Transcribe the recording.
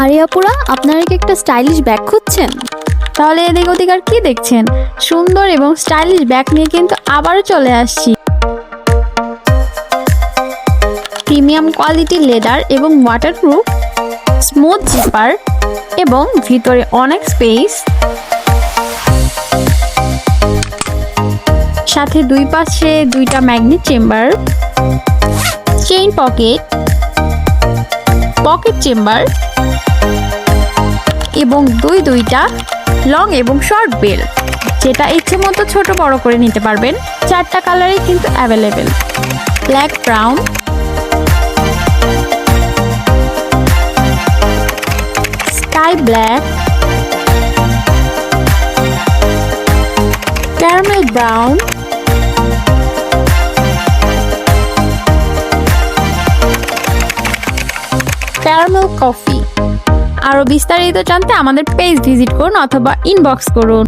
আরে আপুরা, আপনারা কি একটা স্টাইলিশ ব্যাগ খুঁজছেন? তাহলে এদিক ওদিক আর কি দেখছেন, সুন্দর এবং স্টাইলিশ ব্যাগ নিয়ে কিন্তু আবারও চলে আসছি। প্রিমিয়াম কোয়ালিটি লেদার এবং ওয়াটারপ্রুফ, স্মুথ জিপার এবং ভিতরে অনেক স্পেস, সাথে দুই পাশে দুইটা magnet chamber, chain pocket, pocket chamber এবং দুইটা লং এবং শর্ট বেল্ট, যেটা ইচ্ছে মতো ছোট বড় করে নিতে পারবেন। 4টা কালারই কিন্তু available: black, brown, sky black, caramel brown, caramel coffee. আরো বিস্তারিত জানতে আমাদের পেজ ভিজিট করুন অথবা ইনবক্স করুন।